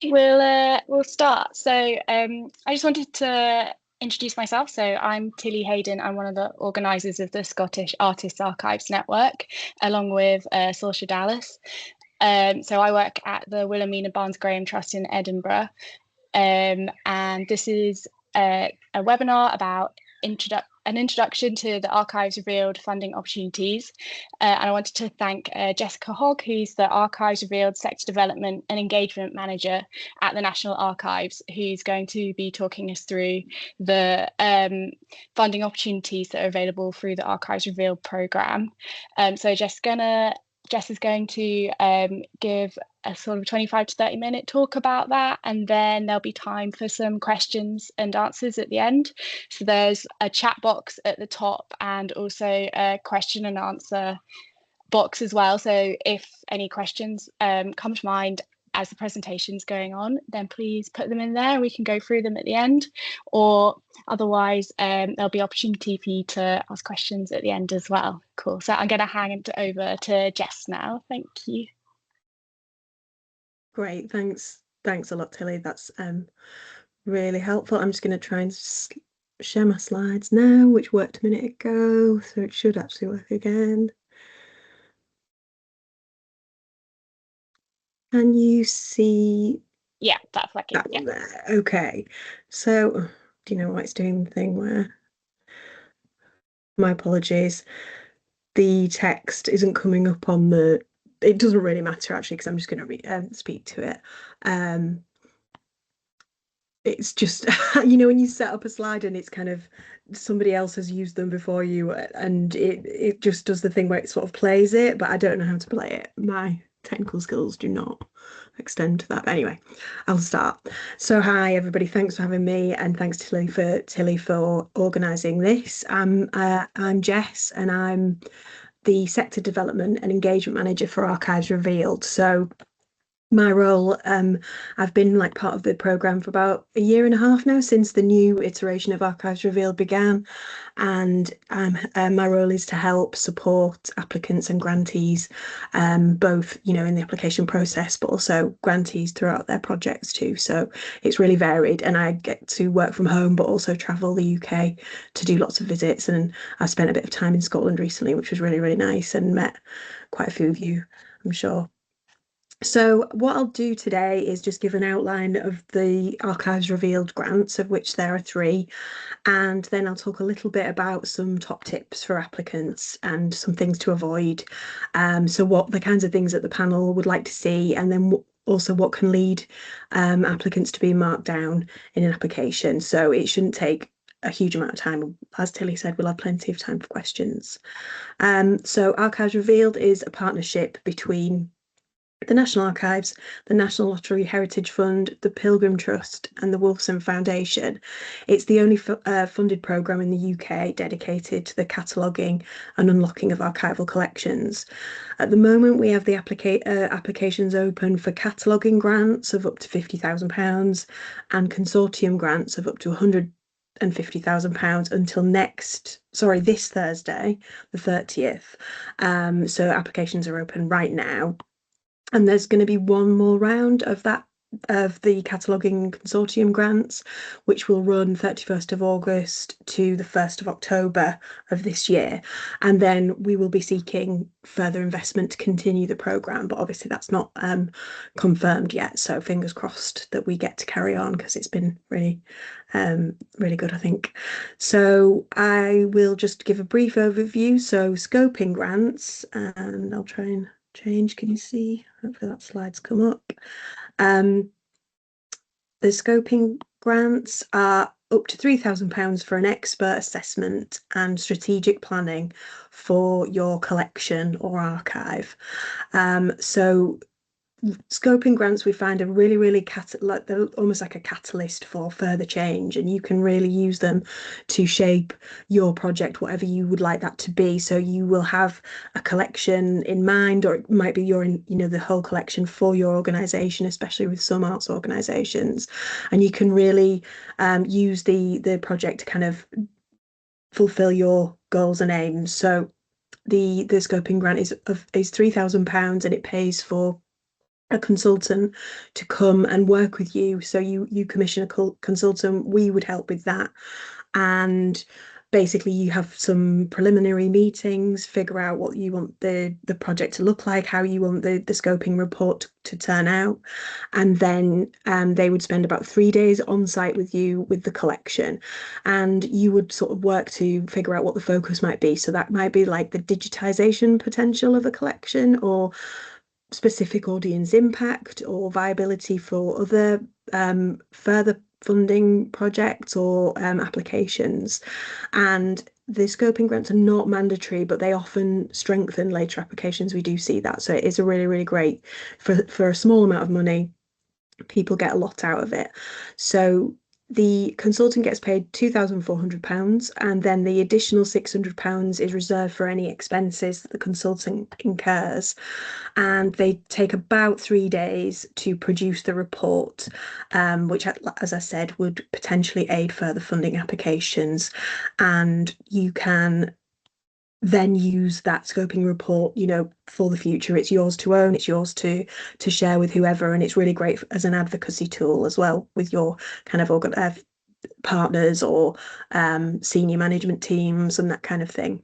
We'll start. I just wanted to introduce myself. So I'm Tilly Heydon. I'm one of the organisers of the Scottish Artists Archives Network, along with Saoirse Dallas. So I work at the Wilhelmina Barnes Graham Trust in Edinburgh, and this is a webinar about an introduction to the Archives Revealed funding opportunities. And I wanted to thank Jessica Hogg, who's the Archives Revealed Sector Development and Engagement Manager at the National Archives, who's going to be talking us through the funding opportunities that are available through the Archives Revealed programme. So Jess is going to give a sort of 25 to 30-minute talk about that, and then there'll be time for some questions and answers at the end. So there's a chat box at the top and also a question and answer box as well. So if any questions come to mind as the presentation's going on, then please put them in there. We can go through them at the end, or otherwise there'll be opportunity for you to ask questions at the end as well. Cool. So I'm going to hand it over to Jess now. Thank you. Great, thanks a lot, Tilly. That's really helpful. I'm just going to try and share my slides now, which worked a minute ago, so it should actually work again. Can you see? Yeah, that's working. That one there. Okay. So, do you know what it's doing the thing where? My apologies. The text isn't coming up on the. It doesn't really matter actually, because I'm just going to speak to it. It's just when you set up a slide and it's kind of somebody else has used them before you, and it just does the thing where it sort of plays it, but I don't know how to play it. My technical skills do not extend to that. But anyway, I'll start. So hi everybody, thanks for having me, and thanks Tilly for organising this. I'm Jess, and I'm the Sector Development and Engagement Manager for Archives Revealed. So my role, I've been like part of the programme for about a year and a half now, since the new iteration of Archives Revealed began, and my role is to help support applicants and grantees, both in the application process, but also grantees throughout their projects too. So it's really varied, and I get to work from home but also travel the UK to do lots of visits, and I spent a bit of time in Scotland recently, which was really, really nice, and met quite a few of you, I'm sure. So what I'll do today is just give an outline of the Archives Revealed grants, of which there are 3, and then I'll talk a little bit about some top tips for applicants and some things to avoid. So what the kinds of things that the panel would like to see, and then also what can lead applicants to be marked down in an application. So it shouldn't take a huge amount of time. As Tilly said, we'll have plenty of time for questions. So Archives Revealed is a partnership between the National Archives, the National Lottery Heritage Fund, the Pilgrim Trust, and the Wolfson Foundation. It's the only funded programme in the UK dedicated to the cataloguing and unlocking of archival collections. At the moment, we have the applications open for cataloguing grants of up to £50,000 and consortium grants of up to £150,000 until this Thursday, the 30th. So applications are open right now. And there's going to be one more round of the cataloguing consortium grants, which will run 31st of August to the 1st of October of this year. And then we will be seeking further investment to continue the programme, but obviously that's not confirmed yet. So fingers crossed that we get to carry on, because it's been really, really good, I think. So I will just give a brief overview. So scoping grants, and I'll try and change. Can you see? Hopefully that slide's come up. The scoping grants are up to £3,000 for an expert assessment and strategic planning for your collection or archive. So scoping grants, we find, are really, really they're almost like a catalyst for further change, and you can really use them to shape your project, whatever you would like that to be. So you will have a collection in mind, or it might be the whole collection for your organisation, especially with some arts organisations, and you can really use the project to kind of fulfil your goals and aims. So the scoping grant is £3,000, and it pays for a consultant to come and work with you. So you commission a consultant, we would help with that. And basically you have some preliminary meetings, figure out what you want the project to look like, how you want the scoping report to turn out. And then they would spend about 3 days on site with you with the collection. And you would sort of work to figure out what the focus might be. So that might be like the digitization potential of a collection, or specific audience impact, or viability for other further funding projects or applications. And the scoping grants are not mandatory, but they often strengthen later applications. We do see that. So it is a really, really great, for a small amount of money, people get a lot out of it. So the consultant gets paid £2,400, and then the additional £600 is reserved for any expenses that the consultant incurs. And they take about 3 days to produce the report, which, as I said, would potentially aid further funding applications. And you can then use that scoping report, for the future. It's yours to own, it's yours to share with whoever, and it's really great as an advocacy tool as well with your kind of partners or senior management teams and that kind of thing.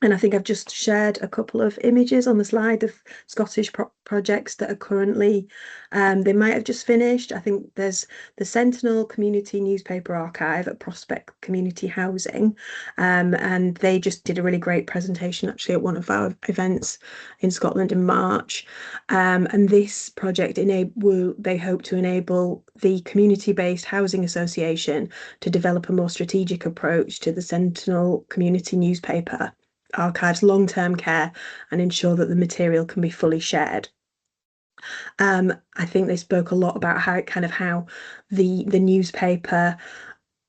And I think I've just shared a couple of images on the slide of Scottish projects that are currently, they might have just finished. I think there's the Sentinel Community Newspaper Archive at Prospect Community Housing. And they just did a really great presentation actually at one of our events in Scotland in March. And this project they hope to enable the community-based housing association to develop a more strategic approach to the Sentinel Community Newspaper Archives long-term care and ensure that the material can be fully shared. I think they spoke a lot about how the newspaper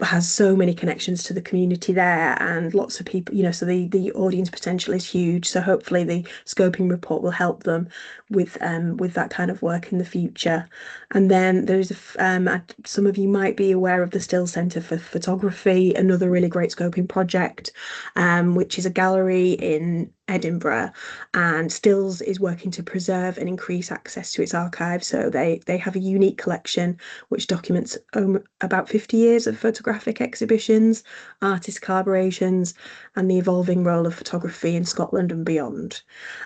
has so many connections to the community there, and lots of people, so the audience potential is huge. So hopefully the scoping report will help them with that kind of work in the future. And then there's some of you might be aware of the Stills Centre for Photography, another really great scoping project, which is a gallery in Edinburgh, and Stills is working to preserve and increase access to its archive. So they have a unique collection which documents about 50 years of photographic exhibitions, artist collaborations, and the evolving role of photography in Scotland and beyond.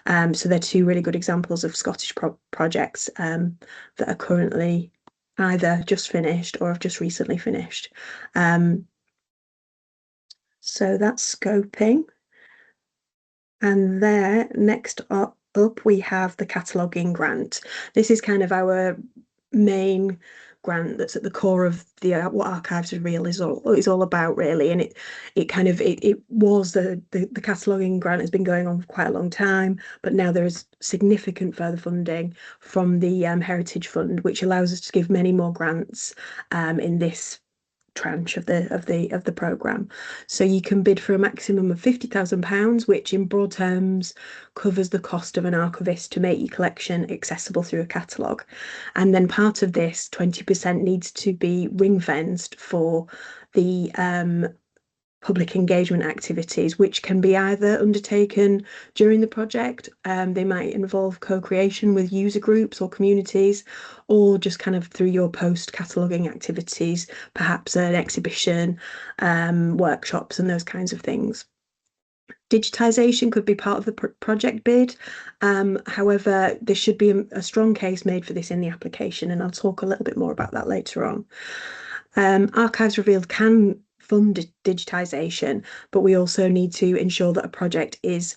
So they're two really good examples of Scottish projects that are currently either just finished or have just recently finished. So that's scoping. And there, next up we have the cataloguing grant. This is kind of our main grant that's at the core of what Archives is Real is all about, really. And it was the cataloguing grant has been going on for quite a long time, but now there is significant further funding from the Heritage Fund, which allows us to give many more grants in this tranche of the programme. So you can bid for a maximum of £50,000, which in broad terms covers the cost of an archivist to make your collection accessible through a catalogue. And then part of this, 20%, needs to be ring-fenced for the public engagement activities, which can be either undertaken during the project, they might involve co-creation with user groups or communities, or just kind of through your post-cataloguing activities, perhaps an exhibition, workshops and those kinds of things. Digitisation could be part of the project bid. However, there should be a strong case made for this in the application, and I'll talk a little bit more about that later on. Archives Revealed can fund digitisation, but we also need to ensure that a project is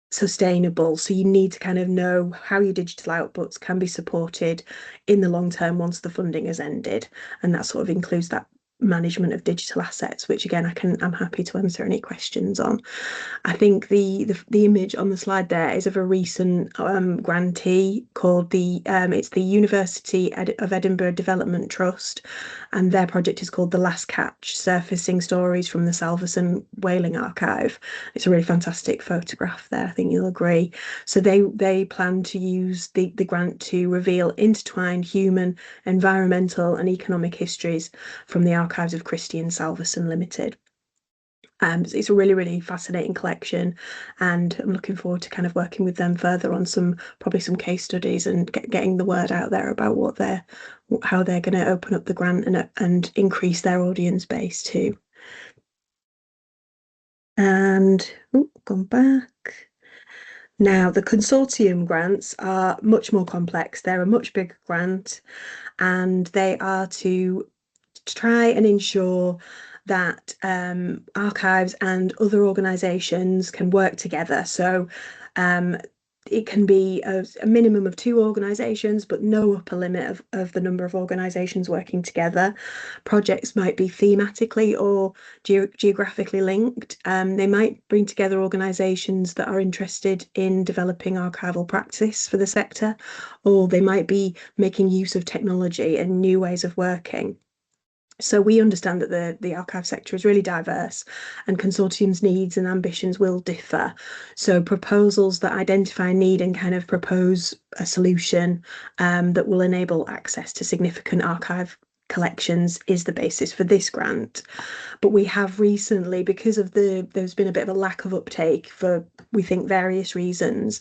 sustainable. So you need to kind of know how your digital outputs can be supported in the long term once the funding has ended. And that sort of includes that management of digital assets, which again I'm happy to answer any questions on. I think the image on the slide there is of a recent grantee called it's the University of Edinburgh Development Trust, and their project is called The Last Catch: Surfacing Stories from the Salverson Whaling Archive. It's a really fantastic photograph there, I think you'll agree. So they plan to use the grant to reveal intertwined human, environmental and economic histories from the archives of Christie and Salverson Limited. It's a really, really fascinating collection, and I'm looking forward to kind of working with them further on probably some case studies and getting the word out there about how they're going to open up the grant and increase their audience base too. And gone back. Now, the consortium grants are much more complex. They're a much bigger grant, and they are to try and ensure that archives and other organisations can work together. So it can be a minimum of 2 organisations, but no upper limit of the number of organisations working together. Projects might be thematically or geographically linked. They might bring together organisations that are interested in developing archival practice for the sector, or they might be making use of technology and new ways of working. So we understand that the archive sector is really diverse, and consortiums' needs and ambitions will differ. So proposals that identify a need and kind of propose a solution that will enable access to significant archive collections is the basis for this grant. But we have recently, because of there's been a bit of a lack of uptake for, we think, various reasons.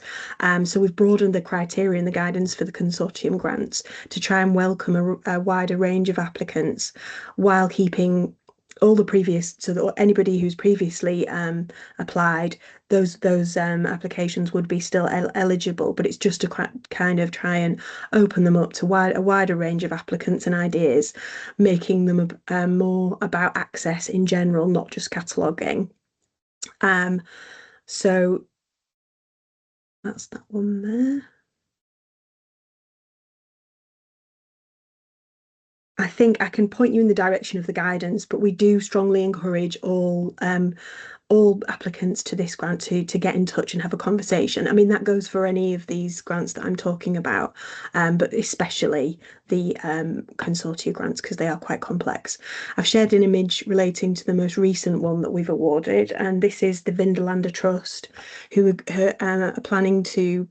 So we've broadened the criteria and the guidance for the consortium grants to try and welcome a wider range of applicants while keeping all the previous, so that anybody who's previously applied, those applications would be still eligible, but it's just to kind of try and open them up to a wider range of applicants and ideas, making them more about access in general, not just cataloguing. So that's that one there. I think I can point you in the direction of the guidance, but we do strongly encourage all applicants to this grant to get in touch and have a conversation. I mean, that goes for any of these grants that I'm talking about, but especially the consortia grants, because they are quite complex. I've shared an image relating to the most recent one that we've awarded, and this is the Vindelander Trust, who are planning to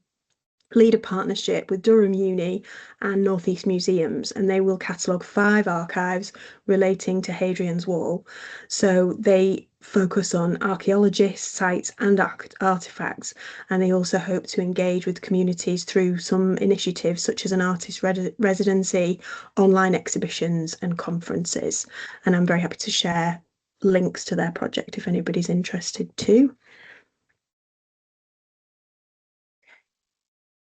lead a partnership with Durham Uni and North East Museums, and they will catalogue 5 archives relating to Hadrian's Wall. So they focus on archaeologists, sites and artefacts, and they also hope to engage with communities through some initiatives such as an artist residency, online exhibitions and conferences. And I'm very happy to share links to their project if anybody's interested too.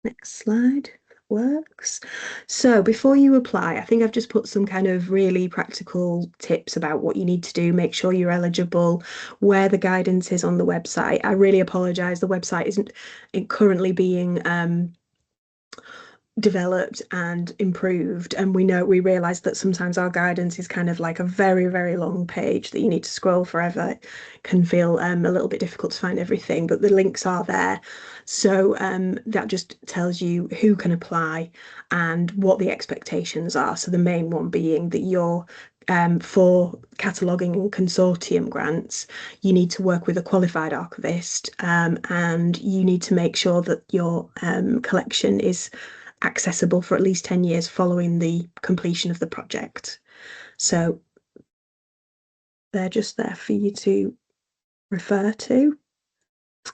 Next slide. Works. So before you apply, I think I've just put some kind of really practical tips about what you need to do, make sure you're eligible, where the guidance is on the website. I really apologise, the website isn't currently being developed and improved, and we realize that sometimes our guidance is kind of like a very, very long page that you need to scroll forever. It can feel a little bit difficult to find everything, but the links are there. So that just tells you who can apply and what the expectations are. So the main one being that you're for cataloguing and consortium grants, you need to work with a qualified archivist, and you need to make sure that your collection is accessible for at least 10 years following the completion of the project. So they're just there for you to refer to.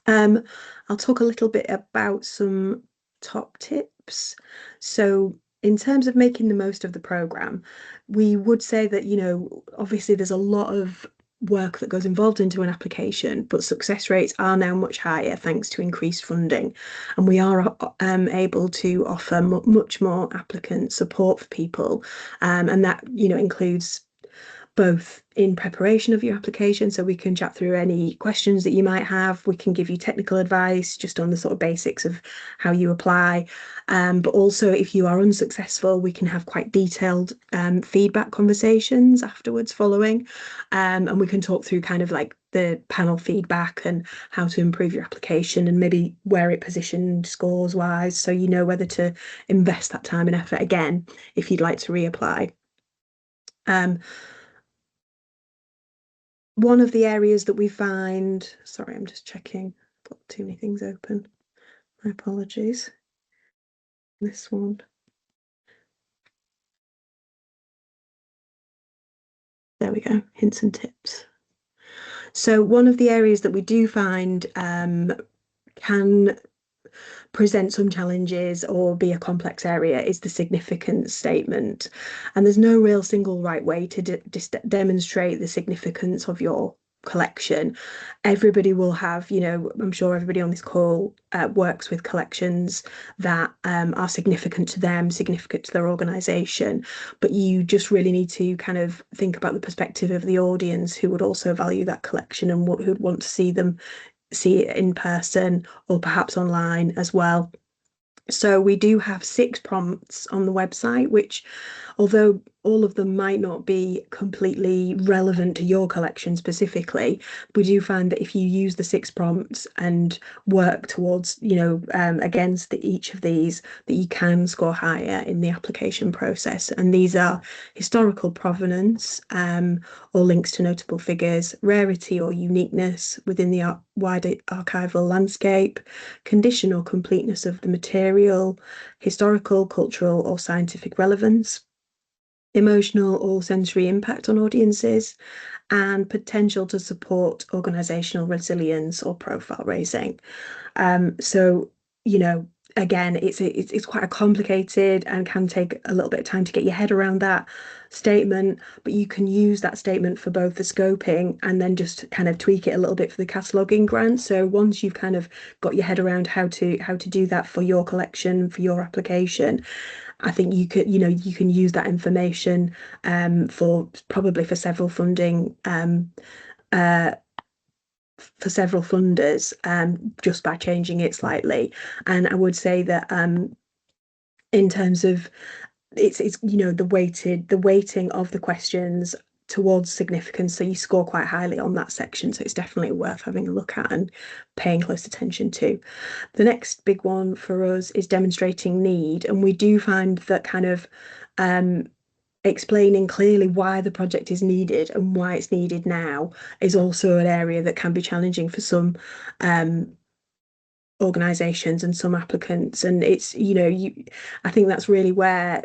I'll talk a little bit about some top tips. So in terms of making the most of the programme, we would say that, obviously there's a lot of work that goes involved into an application, but success rates are now much higher thanks to increased funding, and we are able to offer much more applicant support for people, and that includes both in preparation of your application, so we can chat through any questions that you might have. We can give you technical advice just on the sort of basics of how you apply, but also if you are unsuccessful, we can have quite detailed feedback conversations afterwards following, and we can talk through kind of like the panel feedback and how to improve your application and maybe where it positioned scores wise, so you know whether to invest that time and effort again if you'd like to reapply. One of the areas that we find, sorry, I'm just checking, I've got too many things open. My apologies. This one. There we go, hints and tips. So one of the areas that we do find can present some challenges or be a complex area is the significance statement. And there's no real single right way to demonstrate the significance of your collection. Everybody will have, I'm sure everybody on this call works with collections that are significant to them, significant to their organisation, but you just really need to kind of think about the perspective of the audience who would also value that collection and who'd want to see it in person or perhaps online as well. So we do have 6 prompts on the website, which, although all of them might not be completely relevant to your collection specifically, we do find that if you use the 6 prompts and work towards, against each of these, that you can score higher in the application process. And these are historical provenance, or links to notable figures, rarity or uniqueness within the wider archival landscape, condition or completeness of the material, historical, cultural or scientific relevance, emotional or sensory impact on audiences, and potential to support organisational resilience or profile raising. So, again, it's quite a complicated and can take a little bit of time to get your head around that statement, but you can use that statement for both the scoping and then just kind of tweak it a little bit for the cataloguing grant. So once you've kind of got your head around how to do that for your collection, for your application, I think you can use that information for several funding for several funders just by changing it slightly. And I would say that in terms of it's the weighting of the questions towards significance, so you score quite highly on that section, so it's definitely worth having a look at and paying close attention to. The next big one for us is demonstrating need, and we do find that kind of explaining clearly why the project is needed and why it's needed now is also an area that can be challenging for some organisations and some applicants. And it's, I think that's really where,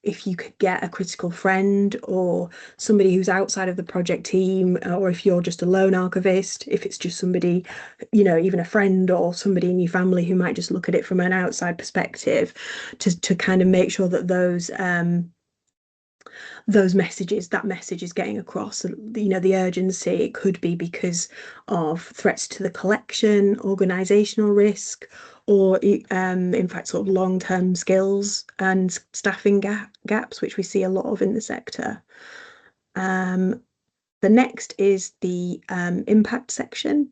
if you could get a critical friend or somebody who's outside of the project team, or if you're just a lone archivist, if it's just somebody, even a friend or somebody in your family who might just look at it from an outside perspective, to kind of make sure that that message is getting across. The urgency, it could be because of threats to the collection, organisational risk, or in fact sort of long-term skills and staffing gaps, which we see a lot of in the sector. The next is the impact section.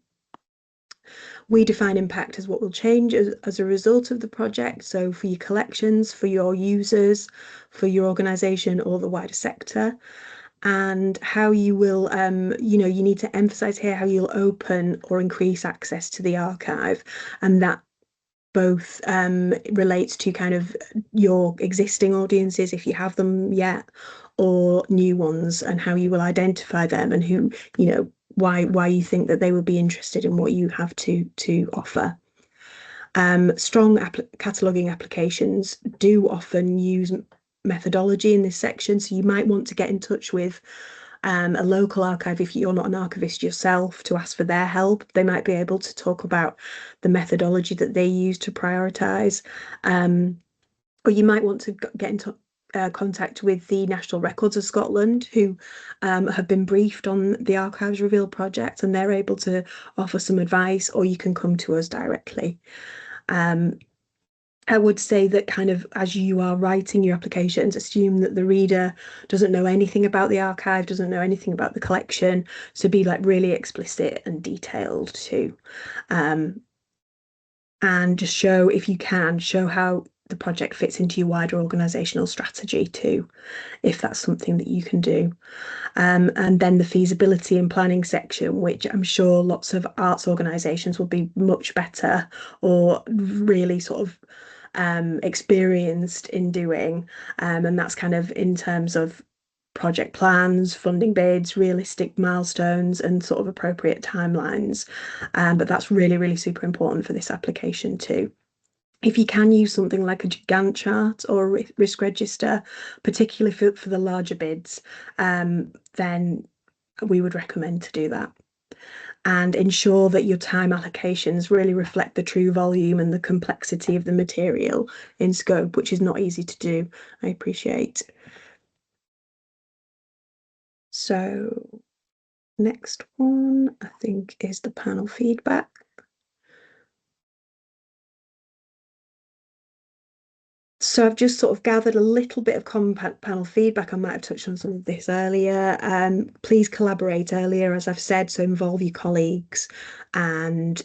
We define impact as what will change as a result of the project. So for your collections, for your users, for your organisation or the wider sector, and how you will, you need to emphasise here how you'll open or increase access to the archive, and that both relates to kind of your existing audiences, if you have them yet, or new ones, and how you will identify them and who, why you think that they would be interested in what you have to offer. Strong cataloguing applications do often use methodology in this section, so you might want to get in touch with a local archive if you're not an archivist yourself, to ask for their help. They might be able to talk about the methodology that they use to prioritise, or you might want to get into contact with the National Records of Scotland, who have been briefed on the Archives Reveal project, and they're able to offer some advice, or you can come to us directly. I would say that kind of as you are writing your applications, assume that the reader doesn't know anything about the archive, doesn't know anything about the collection, so be like really explicit and detailed too. And just show, if you can, show how the project fits into your wider organisational strategy too, if that's something that you can do. And then the feasibility and planning section, which I'm sure lots of arts organisations will be much better or really sort of experienced in doing, and that's kind of in terms of project plans, funding bids, realistic milestones and sort of appropriate timelines, but that's really, really super important for this application too. If you can use something like a Gantt chart or a risk register, particularly for the larger bids, then we would recommend to do that. and ensure that your time allocations really reflect the true volume and the complexity of the material in scope, which is not easy to do, I appreciate. So next one, I think, is the panel feedback. So I've just sort of gathered a little bit of common panel feedback. I might have touched on some of this earlier. Please collaborate earlier, as I've said, so involve your colleagues and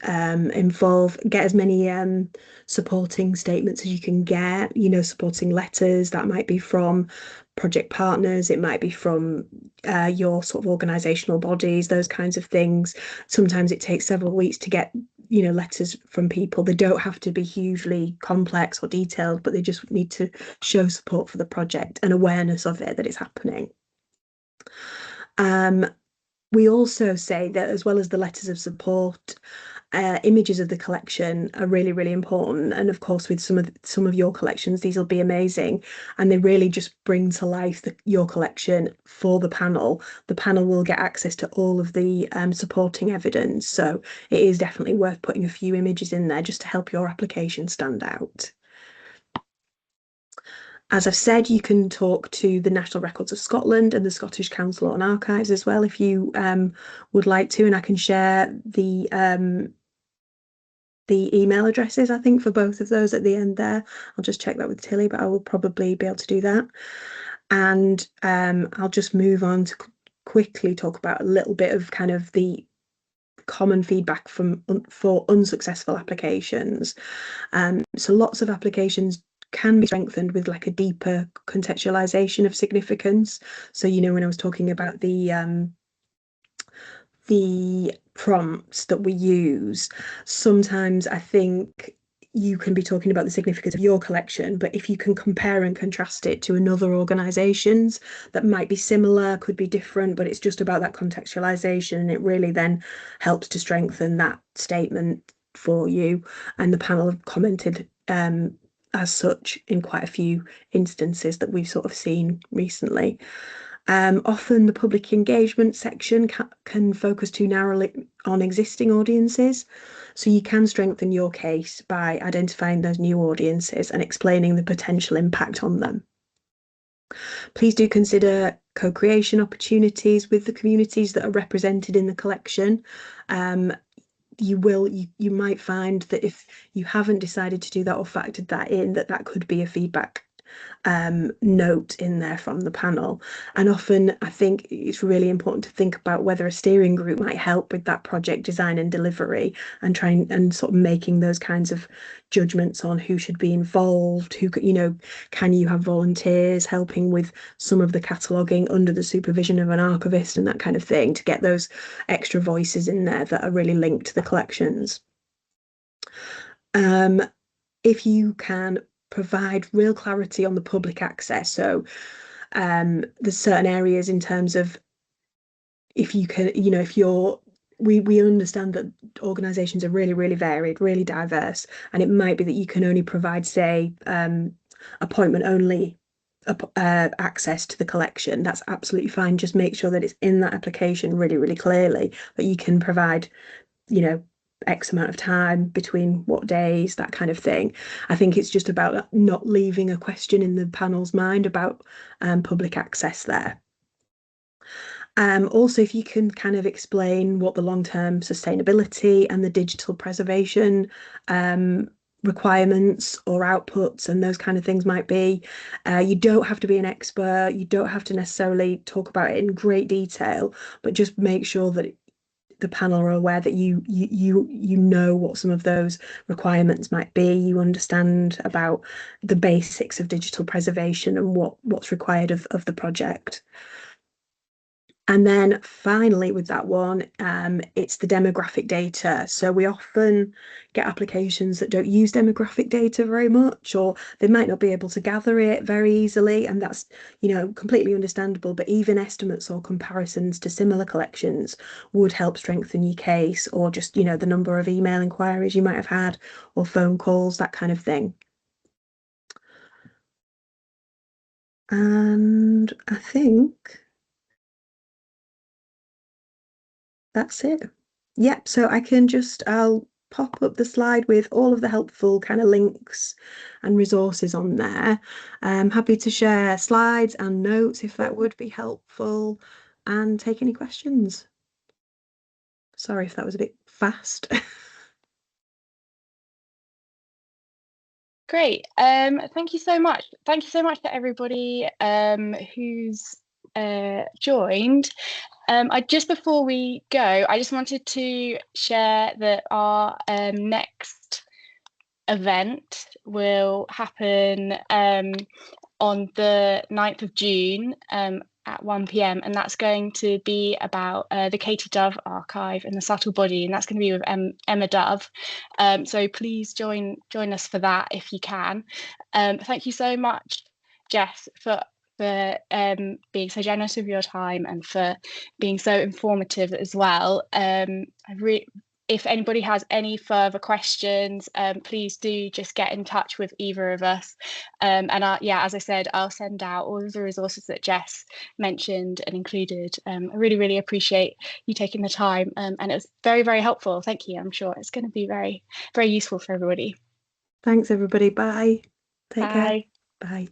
get as many supporting statements as you can get, supporting letters. That might be from project partners, it might be from your sort of organisational bodies, those kinds of things. Sometimes it takes several weeks to get letters from people. They don't have to be hugely complex or detailed, but they just need to show support for the project and awareness of it, that it's happening. We also say that, as well as the letters of support, images of the collection are really, really important. And of course, with some of your collections, these will be amazing, and they really just bring to life your collection for the panel. The panel will get access to all of the supporting evidence, so it is definitely worth putting a few images in there just to help your application stand out. As I've said, you can talk to the National Records of Scotland and the Scottish Council on Archives as well if you would like to, and I can share the email addresses, I think, for both of those at the end there. I'll just check that with Tilly, but I will probably be able to do that. And I'll just move on to quickly talk about a little bit of kind of the common feedback for unsuccessful applications. So lots of applications can be strengthened with like a deeper contextualization of significance. So, when I was talking about the prompts that we use, sometimes I think you can be talking about the significance of your collection, but if you can compare and contrast it to another organisation's that might be similar, could be different, but it's just about that contextualisation, and it really then helps to strengthen that statement for you. And the panel have commented as such in quite a few instances that we've sort of seen recently. Often the public engagement section can focus too narrowly on existing audiences. So you can strengthen your case by identifying those new audiences and explaining the potential impact on them. Please do consider co-creation opportunities with the communities that are represented in the collection. You might find that if you haven't decided to do that or factored that in, that could be a feedback note in there from the panel. And often I think it's really important to think about whether a steering group might help with that project design and delivery, and trying and sort of making those kinds of judgments on who should be involved, who can you have volunteers helping with some of the cataloguing under the supervision of an archivist and that kind of thing, to get those extra voices in there that are really linked to the collections. If you can provide real clarity on the public access. So there's certain areas in terms of, if you can, we understand that organisations are really, really varied, really diverse, and it might be that you can only provide, say, appointment only access to the collection. That's absolutely fine. Just make sure that it's in that application really, really clearly, that you can provide, X amount of time between what days, that kind of thing. I think it's just about not leaving a question in the panel's mind about public access there. Also, if you can kind of explain what the long-term sustainability and the digital preservation requirements or outputs and those kind of things might be. You don't have to be an expert. You don't have to necessarily talk about it in great detail, but just make sure that the panel are aware that you know what some of those requirements might be. You understand about the basics of digital preservation and what's required of the project. And then finally with that one, it's the demographic data. So we often get applications that don't use demographic data very much, or they might not be able to gather it very easily. And that's, completely understandable. But even estimates or comparisons to similar collections would help strengthen your case, or just, the number of email inquiries you might have had, or phone calls, that kind of thing. And I think that's it. Yep, so I'll pop up the slide with all of the helpful kind of links and resources on there. I'm happy to share slides and notes if that would be helpful and take any questions. Sorry if that was a bit fast. Great. Thank you so much. Thank you so much to everybody who's joined. Just before we go, I just wanted to share that our next event will happen on the 9th of June at 1 p.m. and that's going to be about the Katie Dove archive and the subtle body, and that's going to be with Emma Dove. So please join us for that if you can. Thank you so much, Jess, for being so generous with your time and for being so informative as well. If anybody has any further questions, please do just get in touch with either of us. Yeah, as I said, I'll send out all of the resources that Jess mentioned and included. I really, really appreciate you taking the time, and it was very, very helpful. Thank you. I'm sure it's going to be very, very useful for everybody. Thanks, everybody. Bye. Take care. Bye. Bye.